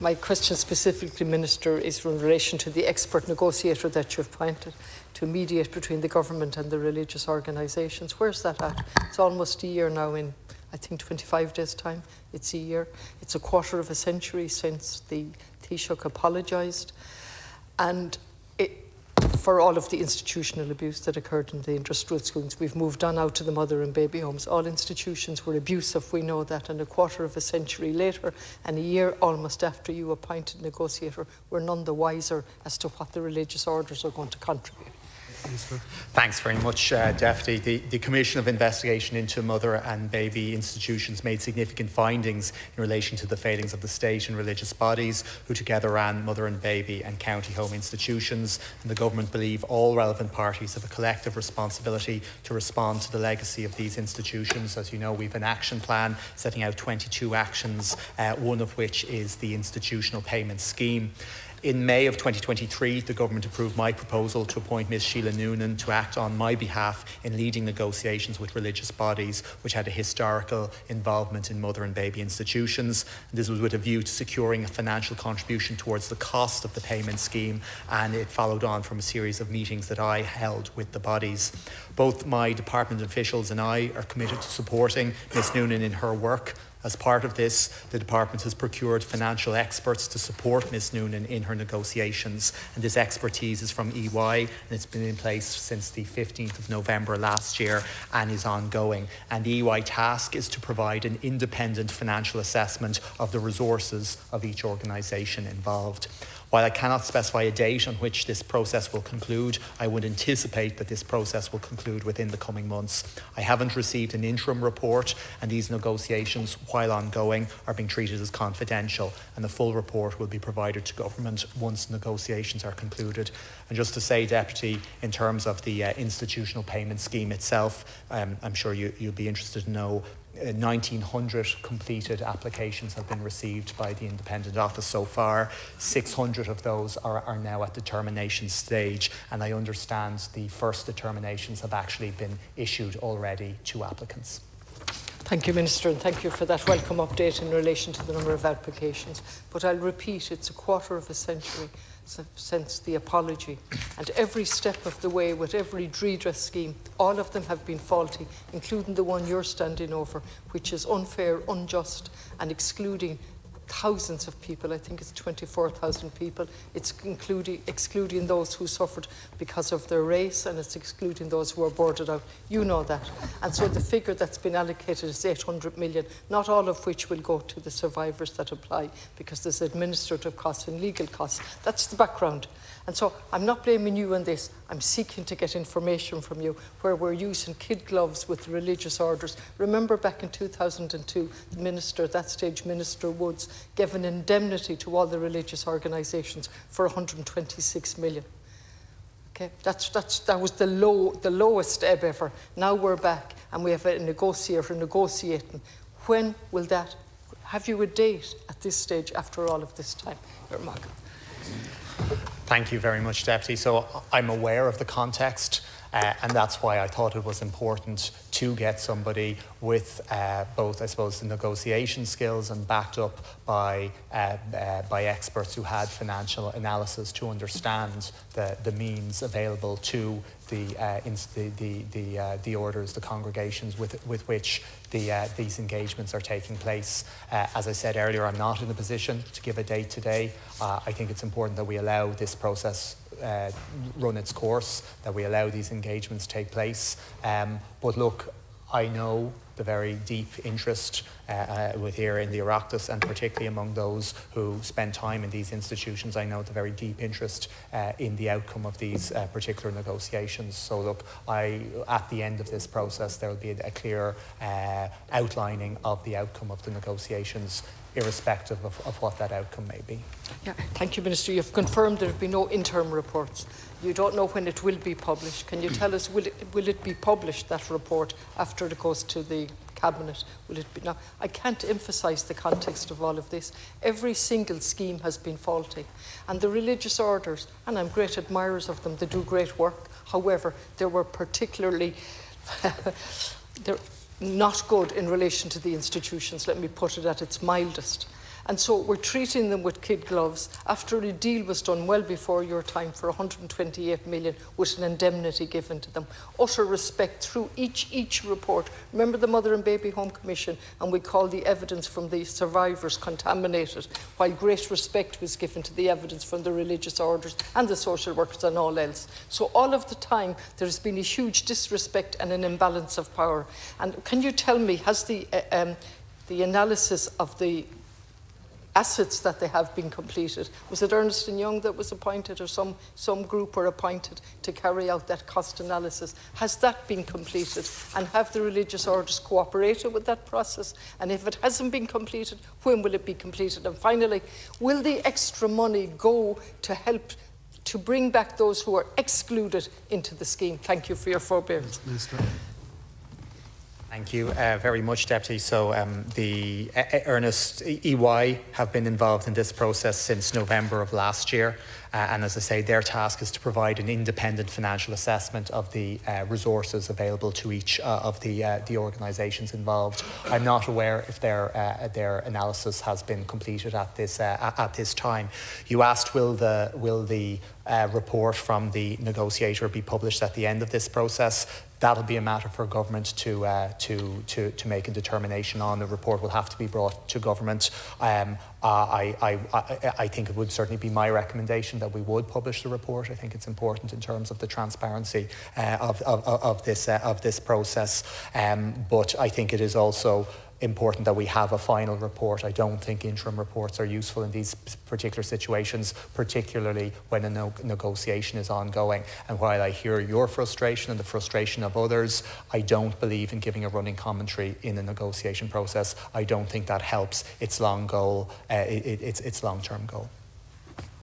My question specifically, Minister, is in relation to the expert negotiator that you've appointed to mediate between the government and the religious organisations. Where's that at? It's almost a year now, in I think 25 days' time. It's a year. It's a quarter of a century since the Taoiseach apologised, and for all of the institutional abuse that occurred in the industrial schools. We've moved on out to the mother and baby homes. All institutions were abusive, we know that, and a quarter of a century later and a year almost after you appointed negotiator, we're none the wiser as to what the religious orders are going to contribute. Thanks very much, Deputy. The Commission of Investigation into Mother and Baby Institutions made significant findings in relation to the failings of the state and religious bodies who together ran mother and baby and county home institutions, and the government believe all relevant parties have a collective responsibility to respond to the legacy of these institutions. As you know, we have an action plan setting out 22 actions, one of which is the institutional payment scheme. In May of 2023, the government approved my proposal to appoint Ms Sheila Noonan to act on my behalf in leading negotiations with religious bodies which had a historical involvement in mother and baby institutions. And this was with a view to securing a financial contribution towards the cost of the payment scheme, and it followed on from a series of meetings that I held with the bodies. Both my department officials and I are committed to supporting Ms Noonan in her work. As part of this, the department has procured financial experts to support Ms Noonan in her negotiations, and this expertise is from EY, and it's been in place since the 15th of November last year and is ongoing. And the EY task is to provide an independent financial assessment of the resources of each organisation involved. While I cannot specify a date on which this process will conclude, I would anticipate that this process will conclude within the coming months. I haven't received an interim report, and these negotiations, while ongoing, are being treated as confidential, and the full report will be provided to government once negotiations are concluded. And just to say, Deputy, in terms of the institutional payment scheme itself, I'm sure you'll be interested to know 1,900 completed applications have been received by the independent office so far. 600 of those are now at determination stage, and I understand the first determinations have actually been issued already to applicants. Thank you, Minister, and thank you for that welcome update in relation to the number of applications. But I'll repeat, it's a quarter of a century since the apology, and every step of the way with every redress scheme, all of them have been faulty, including the one you're standing over, which is unfair, unjust, and excluding thousands of people. I think it's 24,000 people. It's excluding those who suffered because of their race, and it's excluding those who are boarded out. You know that. And so the figure that's been allocated is 800 million, not all of which will go to the survivors that apply, because there's administrative costs and legal costs. That's the background. And so I'm not blaming you on this. I'm seeking to get information from you where we're using kid gloves with religious orders. Remember back in 2002, the minister, at that stage, Minister Woods, gave an indemnity to all the religious organisations for 126 million. Okay, that was the lowest ebb ever. Now we're back and we have a negotiator negotiating. When will that? Have you a date at this stage after all of this time? Thank you very much, Deputy. So I'm aware of the context, and that's why I thought it was important to get somebody with both, I suppose, the negotiation skills and backed up by experts who had financial analysis to understand the means available to the orders, the congregations with which these engagements are taking place. As I said earlier, I'm not in a position to give a date today. I think it's important that we allow this process run its course, that we allow these engagements to take place. But look, I know the very deep interest with here in the Rialtas, and particularly among those who spend time in these institutions. I know the very deep interest in the outcome of these particular negotiations. So look, at the end of this process, there will be a clear outlining of the outcome of the negotiations, irrespective of what that outcome may be. Yeah, thank you, Minister. You've confirmed there have been no interim reports. You don't know when it will be published. Can you tell us, will it be published, that report, after it goes to the Cabinet? Will it be? Now, I can't emphasise the context of all of this. Every single scheme has been faulty. And the religious orders, and I'm great admirers of them, they do great work. However, they were particularly they're not good in relation to the institutions, let me put it at its mildest. And so we're treating them with kid gloves after a deal was done well before your time for 128 million with an indemnity given to them. Utter respect through each report. Remember the Mother and Baby Home Commission, and we call the evidence from the survivors contaminated, while great respect was given to the evidence from the religious orders and the social workers and all else. So all of the time there's been a huge disrespect and an imbalance of power. And can you tell me, has the analysis of the assets that they have been completed, was it Ernst & Young that was appointed, or some group were appointed to carry out that cost analysis? Has that been completed? And have the religious orders cooperated with that process? And if it hasn't been completed, when will it be completed? And finally, will the extra money go to help to bring back those who are excluded into the scheme? Thank you for your forbearance. Minister. Thank you very much, Deputy. So the Ernest EY have been involved in this process since November of last year. And as I say, their task is to provide an independent financial assessment of the resources available to each of the organisations involved. I'm not aware if their analysis has been completed at this time. You asked, will the report from the negotiator be published at the end of this process? That'll be a matter for government to make a determination on. The report will have to be brought to government. I think it would certainly be my recommendation that we would publish the report. I think it's important in terms of the transparency of this process. But I think it is also important that we have a final report. I don't think interim reports are useful in these particular situations, particularly when a negotiation is ongoing. And while I hear your frustration and the frustration of others, I don't believe in giving a running commentary in a negotiation process. I don't think that helps its long goal, its long-term goal.